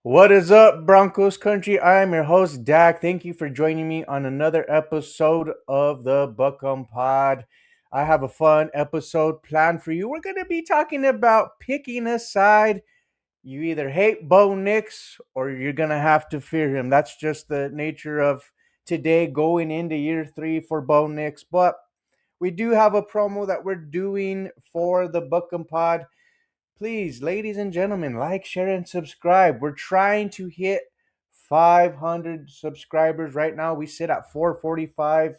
What is up, Broncos country? I am your host, Dak. Thank you for joining me on another episode of the Buckham Pod. I have a fun episode planned for you. We're going to be talking about picking a side. You either hate Bo Nix or you're going to have to fear him. That's just the nature of today going into year 3 for Bo Nix. But we do have a promo that we're doing for the Buckham Pod. Please, ladies and gentlemen, like, share, and subscribe. We're trying to hit 500 subscribers right now. We sit at 445.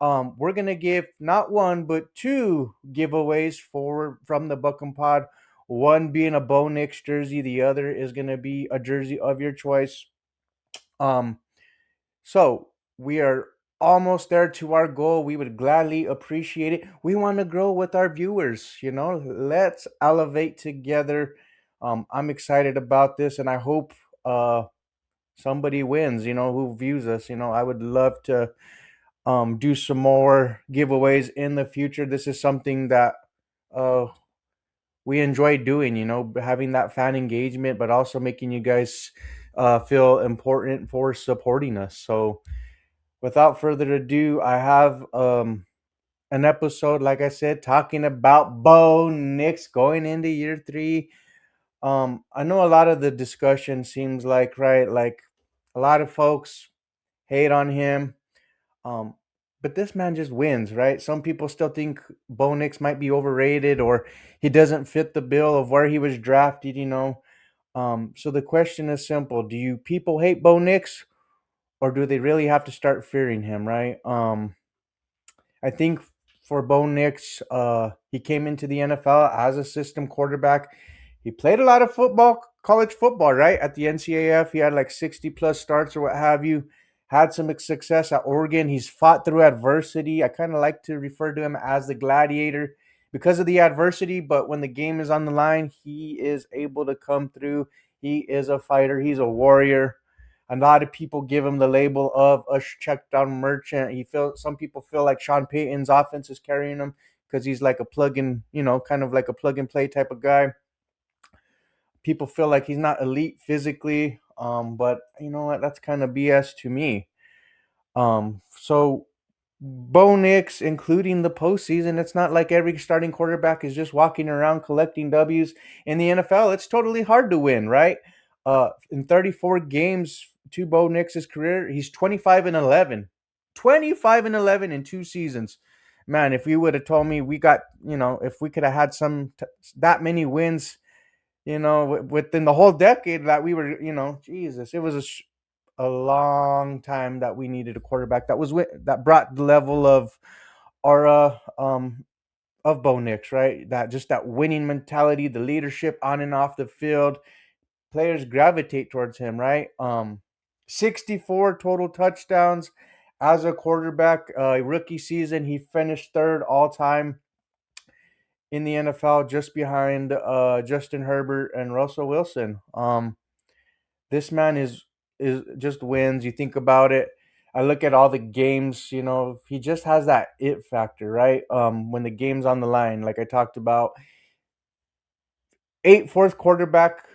We're gonna give not one but two giveaways from the Buckham Pod. One being a Bo Nix jersey, the other is gonna be a jersey of your choice. Um, so we are almost there to our goal. We would gladly appreciate it. We want to grow with our viewers. Let's elevate together. I'm excited about this, and I hope somebody wins. Who views us. I would love to do some more giveaways in the future. This is something that uh, we enjoy doing. Having that fan engagement, but also making you guys feel important for supporting us. So without further ado, I have an episode, like I said, talking about Bo Nix going into year 3. I know a lot of the discussion seems like, right, like a lot of folks hate on him. Um, but this man just wins, right? Some people still think Bo Nix might be overrated or he doesn't fit the bill of where he was drafted. So the question is simple: do you people hate Bo Nix, or do they really have to start fearing him, right? I think for Bo Nix, he came into the NFL as a system quarterback. He played a lot of football, college football, right? At the NCAF, he had like 60 plus starts or what have you. Had some success at Oregon. He's fought through adversity. I kind of like to refer to him as the gladiator because of the adversity, but when the game is on the line, he is able to come through. He is a fighter, he's a warrior. A lot of people give him the label of a check down merchant. Some people feel like Sean Payton's offense is carrying him because he's like a plug in, kind of like a plug and play type of guy. People feel like he's not elite physically, but you know what? That's kind of BS to me. So Bo Nix, including the postseason, it's not like every starting quarterback is just walking around collecting W's. In the NFL, it's totally hard to win, right? In 34 games to Bo Nix's career, he's 25 and 11. 25 and 11 in 2 seasons. Man, if you would have told me if we could have had that many wins, within the whole decade that we were, Jesus, it was a long time that we needed a quarterback that brought the level of aura of Bo Nix, right? That winning mentality, the leadership on and off the field. Players gravitate towards him, right? 64 total touchdowns as a quarterback. Rookie season, he finished third all time in the NFL, just behind Justin Herbert and Russell Wilson. This man is just wins. You think about it. I look at all the games. He just has that it factor, right? When the game's on the line, like I talked about, eight fourth quarterback,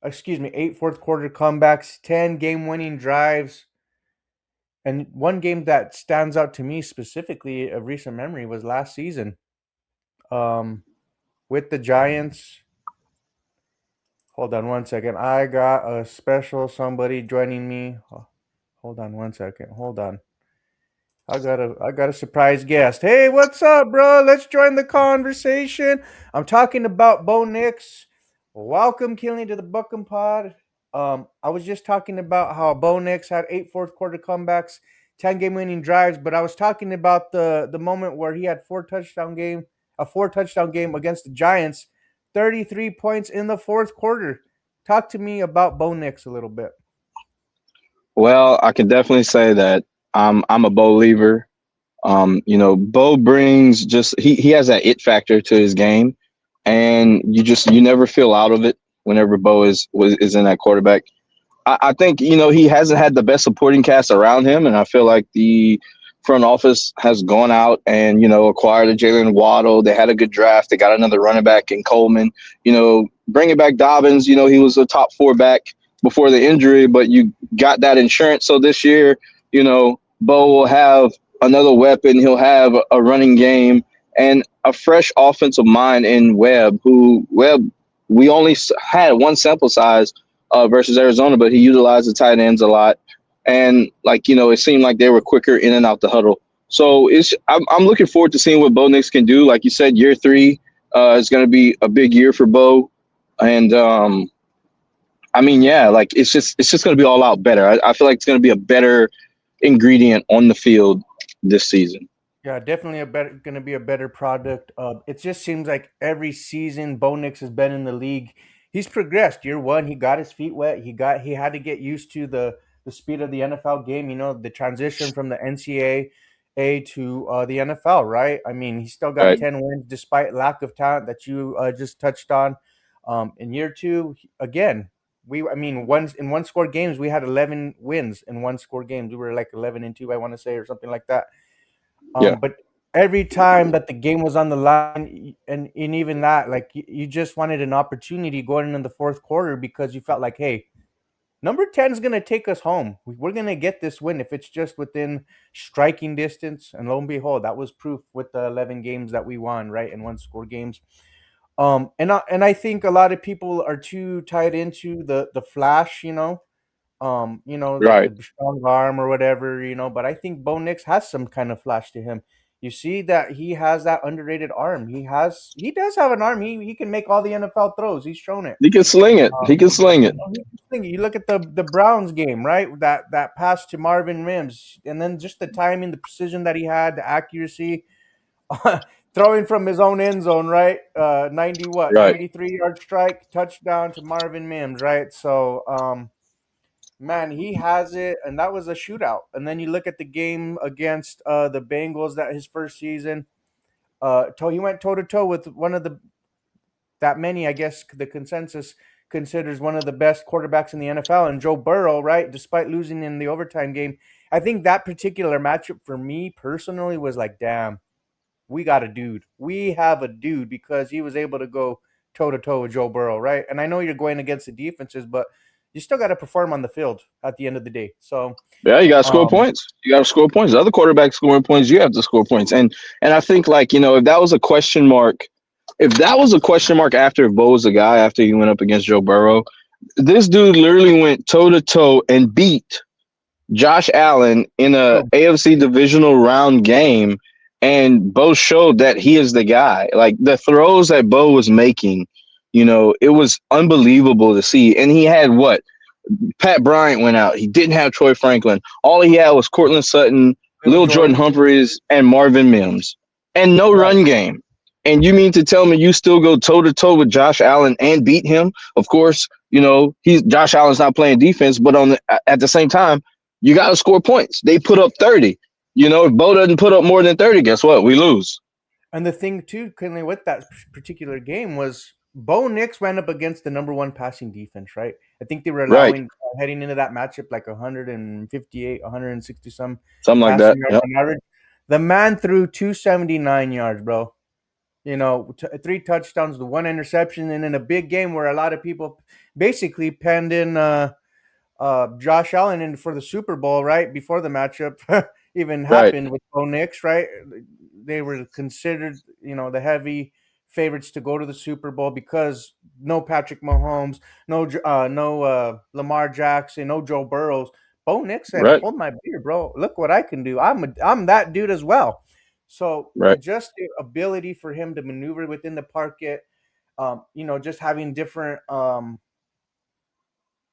eight fourth quarter comebacks, 10 game winning drives. And one game that stands out to me specifically of recent memory was last season, um, with the Giants. Hold on one second. I got a special somebody joining me. Hold on one second. Hold on. I got a surprise guest. Hey, what's up, bro? Let's join the conversation. I'm talking about Bo Nix. Welcome, Killing, to the Buckham Pod. I was just talking about how Bo Nix had eight fourth quarter comebacks, 10 game winning drives, but I was talking about the moment where he had a four touchdown game against the Giants, 33 points in the fourth quarter. Talk to me about Bo Nix a little bit. Well, I can definitely say that I'm a Bo believer. Bo brings just he has that it factor to his game, and you never feel out of it whenever Bo is in that quarterback. I think he hasn't had the best supporting cast around him, and I feel like the front office has gone out and acquired a Jalen Waddle. They had a good draft. They got another running back in Coleman. Bringing back Dobbins. He was a top four back before the injury, but you got that insurance. So this year, Bo will have another weapon. He'll have a running game and a fresh offensive mind in Webb, who Webb we only had one sample size versus Arizona, but he utilized the tight ends a lot. And it seemed like they were quicker in and out the huddle. So I'm looking forward to seeing what Bo Nix can do. Like you said, year three is going to be a big year for Bo, and I mean, yeah, like it's just going to be all out better. I feel like it's going to be a better ingredient on the field this season. Yeah, definitely going to be a better product. It just seems like every season Bo Nix has been in the league, he's progressed. Year one, he got his feet wet. He had to get used to the speed of the NFL game. You know, the transition from the NCAA to the NFL. Right? I mean, he still got Right? 10 wins despite lack of talent that you just touched on. In year two, again, I mean, once in one score games, we had 11 wins in one score games. We were like 11-2, I want to say, or something like that. Yeah. But every time that the game was on the line, and even that, like you just wanted an opportunity going in the fourth quarter because you felt like, hey, number 10 is going to take us home. We're going to get this win if it's just within striking distance. And lo and behold, that was proof with the 11 games that we won, right, in one score games. And I think a lot of people are too tied into the flash, like Right. the strong arm or whatever, but I think Bo Nix has some kind of flash to him. You see that he has that underrated arm. He does have an arm. He can make all the NFL throws. He's shown it. He can sling it. Uh, He can sling it. he can sling it. You look at the Browns game, right? That pass to Marvin Mims, and then just the timing, the precision that he had, the accuracy, throwing from his own end zone, right? Right. 93-yard strike, touchdown to Marvin Mims, right? So, man, he has it, and that was a shootout. And then you look at the game against the Bengals, that his first season. He went toe to toe with one of the that many, I guess, the consensus considers one of the best quarterbacks in the NFL, and Joe Burrow, right? Despite losing in the overtime game, I think that particular matchup for me personally was like, damn, we got a dude. We have a dude because he was able to go toe to toe with Joe Burrow, right? And I know you're going against the defenses, but you still got to perform on the field at the end of the day. So, Yeah, you got to score um, points. You got to score points. The other quarterback scoring points, you have to score points. And I think if that was a question mark, after if Bo was a guy after he went up against Joe Burrow, this dude literally went toe to toe and beat Josh Allen in a true. AFC divisional round game, and Bo showed that he is the guy. Like the throws that Bo was making, it was unbelievable to see. And he had what? Pat Bryant went out. He didn't have Troy Franklin. All he had was Cortland Sutton, Will Lil Jordan Jordan, Humphreys, and Marvin Mims, and no right? run game. And you mean to tell me you still go toe to toe with Josh Allen and beat him? Of course, he's Josh Allen's not playing defense, but at the same time, you got to score points. They put up 30. If Bo doesn't put up more than 30, guess what? We lose. And the thing too, Kinley, with that particular game was Bo Nix ran up against the number one passing defense, right? I think they were Right. allowing heading into that matchup like 158, 160 some Something like passing that. yards Yep. on average. The man threw 279 yards, bro. Three touchdowns, the one interception, and in a big game where a lot of people basically penned in Josh Allen in for the Super Bowl, right before the matchup even Right. happened with Bo Nix, right? They were considered, the heavy favorites to go to the Super Bowl because no Patrick Mahomes, no Lamar Jackson, no Joe Burrows. Bo Nix said, Right. "Hold my beer, bro. Look what I can do. I'm that dude as well." So Right. just the ability for him to maneuver within the parquet, just having different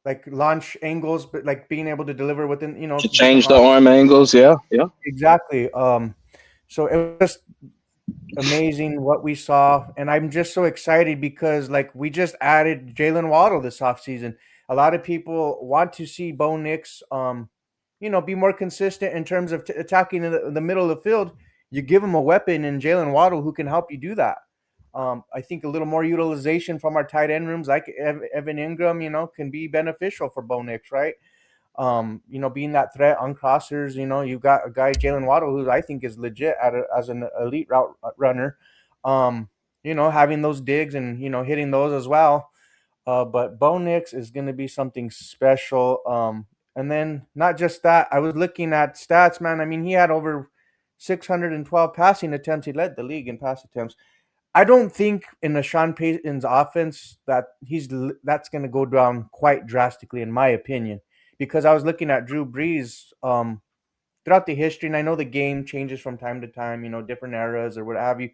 like launch angles, but like being able to deliver within, To different change the arm angles. Yeah. Yeah. exactly. So it was just amazing what we saw, and I'm just so excited because like we just added Jalen Waddle this offseason. A lot of people want to see Bo Nix, be more consistent in terms of attacking in the middle of the field. You give him a weapon in Jalen Waddle who can help you do that. I think a little more utilization from our tight end rooms, like Evan Ingram, can be beneficial for Bo Nix, right? Being that threat on crossers, you've got a guy, Jalen Waddle, who I think is legit as an elite route runner. Having those digs and, hitting those as well. But Bo Nix is going to be something special. And then not just that, I was looking at stats, man. I mean, he had over 612 passing attempts. He led the league in pass attempts. I don't think in the Sean Payton's offense that that's going to go down quite drastically, in my opinion, because I was looking at Drew Brees throughout the history, and I know the game changes from time to time, different eras or what have you.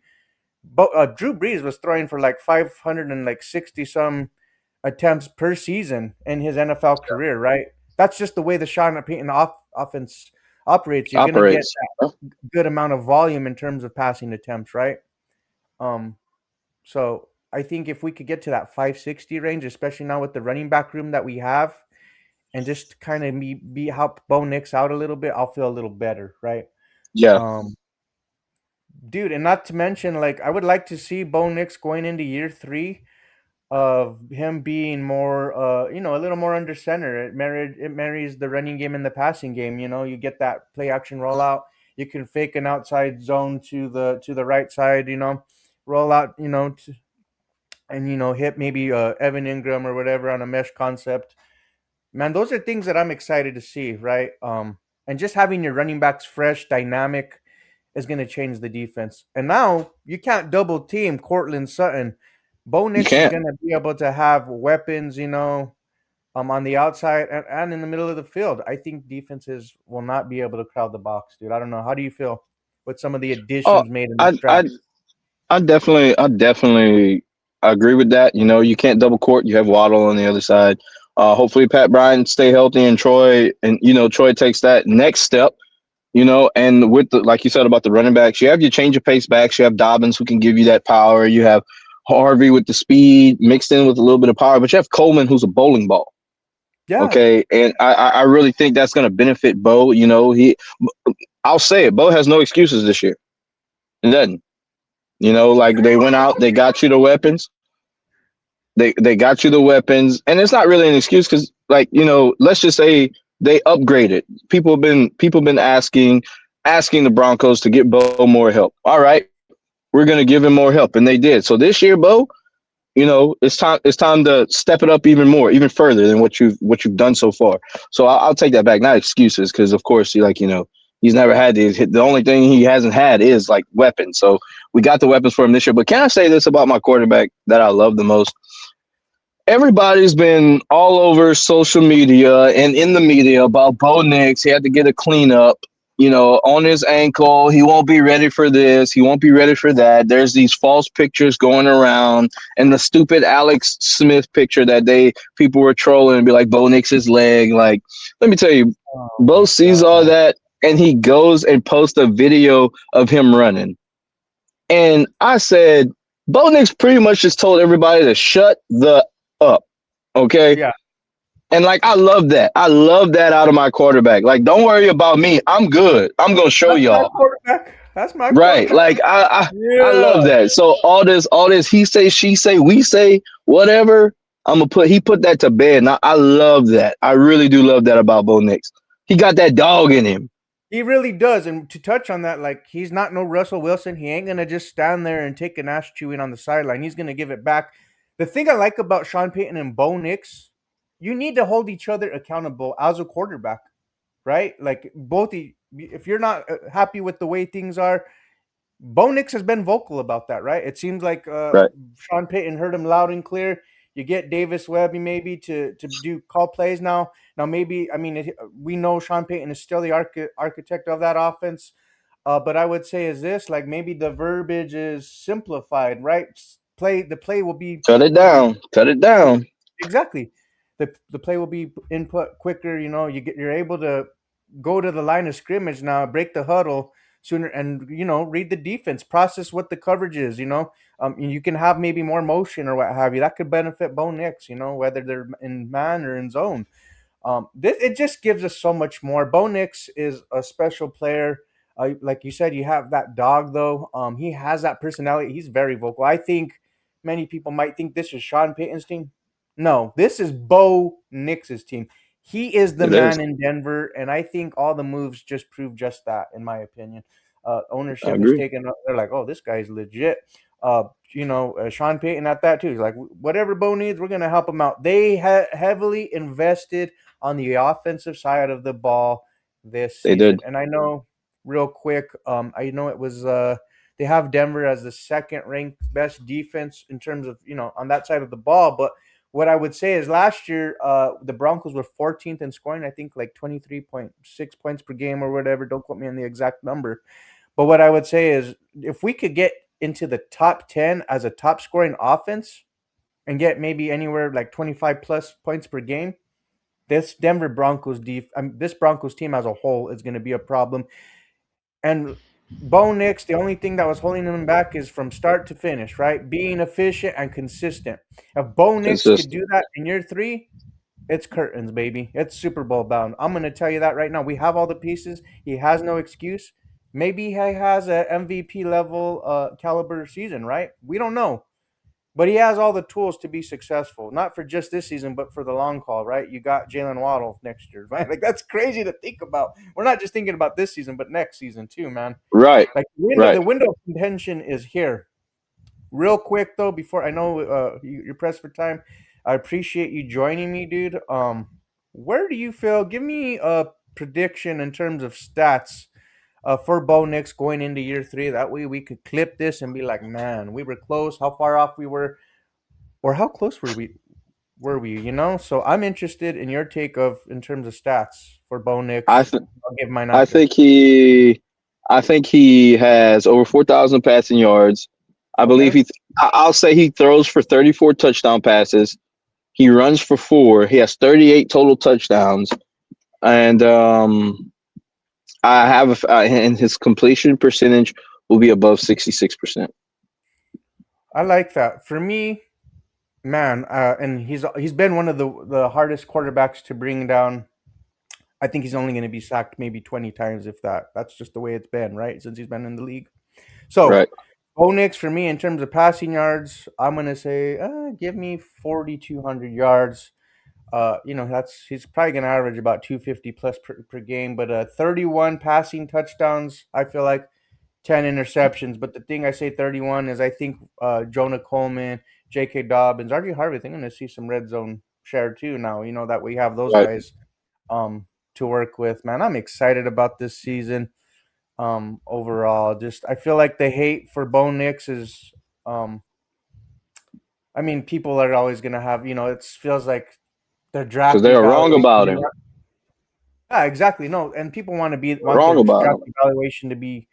But Drew Brees was throwing for like 560 some attempts per season in his NFL career, right? That's just the way the Sean Payton offense operates. You're going to get Operates. that good amount of volume in terms of passing attempts, right? Um, so I think if we could get to that 560 range, especially now with the running back room that we have, and just kind of be help Bo Nix out a little bit, I'll feel a little better, right? Yeah. Um, dude, and not to mention, like I would like to see Bo Nix going into year three of him being more, a little more under center. It marries the running game and the passing game. You get that play action rollout. You can fake an outside zone to the right side. Roll out. And hit maybe Evan Ingram or whatever on a mesh concept. Man, those are things that I'm excited to see, right? And just having your running backs fresh, dynamic is going to change the defense. And now you can't double team Cortland Sutton. Bo You Nix is can't. going to be able to have weapons, on the outside and in the middle of the field. I think defenses will not be able to crowd the box, dude. I don't know. How do you feel with some of the Oh, additions made in this I I draft? I definitely agree with that. You can't double court. You have Waddle on the other side. Hopefully Pat Bryant stay healthy and Troy takes that next step. And with the like you said about the running backs, you have your change of pace backs. You have Dobbins who can give you that power. You have Harvey with the speed mixed in with a little bit of power, but you have Coleman who's a bowling ball. Yeah, Okay, and I really think that's going to benefit Bo. I'll say it. Bo has no excuses this year. He doesn't. Like they went out, they got you the weapons. They got you the weapons, and it's not really an excuse because, like, let's just say they upgraded. People been asking the Broncos to get Bo more help. All right, we're gonna give him more help, and they did. So this year, Bo, it's time to step it up even more, even further than what you've done so far. So I'll take that back. Not excuses, because of course, he's never had these. The only thing he hasn't had is like weapons. So we got the weapons for him this year. But can I say this about my quarterback that I love the most? Everybody's been all over social media and in the media about Bo Nix. He had to get a cleanup, on his ankle. He won't be ready for this. He won't be ready for that. There's these false pictures going around, and the stupid Alex Smith picture that people were trolling and be like Bo Nix's leg. Like, let me tell you, oh Bo my sees all god. that and he goes and posts a video of him running. And I said, Bo Nix pretty much just told everybody to shut the up. Okay. Yeah, And like I love that. I love that out of my quarterback. Like, don't worry about me. I'm good. I'm gonna show that's my y'all. quarterback. That's my Right. quarterback. Like I Yeah. love that. So all this he say, she say, we say, whatever. He put that to bed. And I love that. I really do love that about Bo Nix. He got that dog in him. He really does. And to touch on that, like he's not no Russell Wilson. He ain't gonna just stand there and take an ass chewing on the sideline. He's gonna give it back. The thing I like about Sean Payton and Bo Nix, you need to hold each other accountable as a quarterback, right? Like if you're not happy with the way things are, Bo Nix has been vocal about that, right? It seems like Right. Sean Payton heard him loud and clear. You get Davis Webb maybe to do call plays now. Now maybe I mean we know Sean Payton is still the architect of that offense, but I would say is this like maybe the verbiage is simplified, right? The play will be Cut it down. Cut it down. exactly. The play will be input quicker. You're able to go to the line of scrimmage now, break the huddle sooner, and read the defense, process what the coverage is. You can have maybe more motion or what have you. That could benefit Bo Nix. Whether they're in man or in zone. It just gives us so much more. Bo Nix is a special player. Like you said, you have that dog though. He has that personality. He's very vocal. I think many people might think this is Sean Payton's team. No, this is Bo Nix's team. He is the It is. man in Denver, and I think all the moves just prove just that, in my opinion. I Ownership is agree. taken up. They're like, oh, this guy's legit. Sean Payton at that too. He's like, whatever Bo needs, we're gonna help him out. They heavily invested on the offensive side of the ball this They season, did. and I know real quick, I know it was they have Denver as the second ranked best defense in terms of on that side of the ball, but what I would say is last year, the Broncos were 14th in scoring. I think like 23.6 points per game or whatever. Don't quote me on the exact number. But what I would say is if we could get into the top 10 as a top scoring offense and get maybe anywhere like 25 plus points per game, this Broncos team as a whole is going to be a problem. And Bo Nix, the only thing that was holding him back is from start to finish, right? Being efficient and consistent. If Bo Nix could Consistent. do that in year three, it's curtains, baby. It's Super Bowl bound. I'm going to tell you that right now. We have all the pieces. He has no excuse. Maybe he has a MVP level caliber season, right? We don't know. But he has all the tools to be successful, not for just this season, but for the long haul, right? You got Jalen Waddle next year, right? Like that's crazy to think about. We're not just thinking about this season, but next season too, man. Right. Like the Right. window of contention is here. Real quick though, before I know you're pressed for time, I appreciate you joining me, dude. Where do you feel? Give me a prediction in terms of stats for Bo Nix going into year three. That way we could clip this and be like, man, we were close. How far off we were, or how close were we? Were we? So I'm interested in your take of in terms of stats for Bo I Nix. th- I'll give mine I after. think he I think he has over 4,000 passing yards. I believe Okay. I'll say he throws for 34 touchdown passes. He runs for 4. He has 38 total touchdowns, and and his completion percentage will be above 66%. I like that. For me, man, and he's been one of the hardest quarterbacks to bring down. I think he's only going to be sacked maybe 20 times, if that. That's just the way it's been, right? Since he's been in the league. So, Right. Bo Nix, for me, in terms of passing yards, I'm going to say, give me 4,200 yards. He's probably going to average about 250 plus per game, but 31 passing touchdowns. I feel like 10 interceptions. But the thing I say 31 is I think Jonah Coleman, J.K. Dobbins, R.J. Harvey, I think I'm going to see some red zone share too now, that we have those Right. guys to work with. Man, I'm excited about this season overall. Just I feel like the hate for Bo Nix is, um, I mean, people are always going to have, it feels like their Because draft they are wrong evaluation. about him. Yeah, exactly. No, and people want Wrong their about draft him. evaluation to be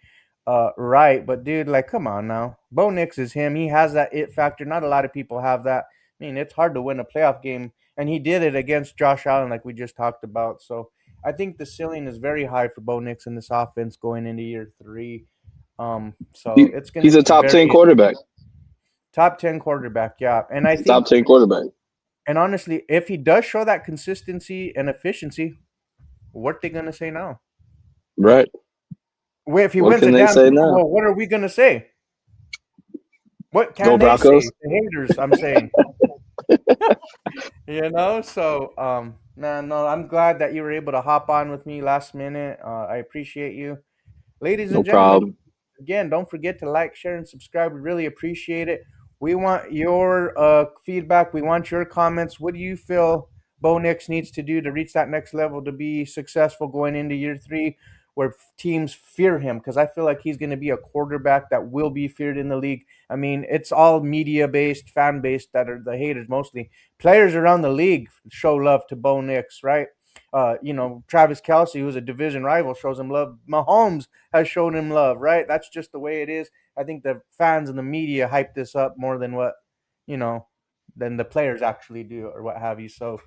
right, but dude, like, come on now. Bo Nix is him. He has that it factor. Not a lot of people have that. I mean, it's hard to win a playoff game, and he did it against Josh Allen, like we just talked about. So I think the ceiling is very high for Bo Nix in this offense going into year three. So it's going to He's a be top 10 very quarterback. top 10 quarterback, yeah. And I He's a top think, 10 quarterback. and honestly, if he does show that consistency and efficiency, what they going to say now? Right. If he What wins can a they damn say Super now? Bowl, what are we going to say? What Go can they say? Broncos. The haters, I'm saying. So man, no, I'm glad that you were able to hop on with me last minute. I appreciate you. Ladies No and gentlemen, problem. again, don't forget to like, share, and subscribe. We really appreciate it. We want your feedback. We want your comments. What do you feel Bo Nix needs to do to reach that next level to be successful going into year three, where teams fear him? Because I feel like he's going to be a quarterback that will be feared in the league. I mean, it's all media based, fan based that are the haters mostly. Players around the league show love to Bo Nix, right? Travis Kelsey, who's a division rival, shows him love. Mahomes has shown him love, right? That's just the way it is. I think the fans and the media hype this up more than what, you know, than the players actually do or what have you. So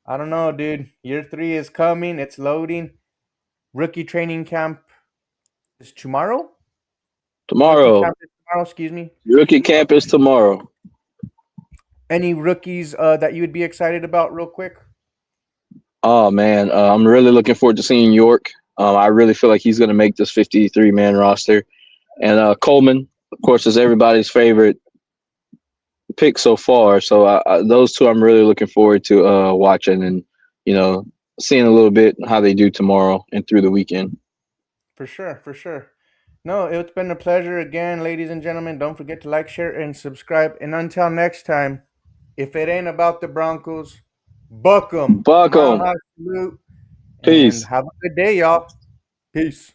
I don't know, dude. Year three is coming. It's loading. Rookie training camp is tomorrow. Rookie Tomorrow. camp is tomorrow. Excuse me. Rookie camp is tomorrow. Any rookies that you would be excited about, real quick? Oh man, I'm really looking forward to seeing York. I really feel like he's going to make this 53-man roster. And Coleman, of course, is everybody's favorite pick so far. So those two, I'm really looking forward to watching and you know seeing a little bit how they do tomorrow and through the weekend. For sure, for sure. No, it's been a pleasure again, ladies and gentlemen. Don't forget to like, share, and subscribe. And until next time, if it ain't about the Broncos, buck 'em. Mile Buckle. high salute, and Peace. have a good day, y'all. Peace.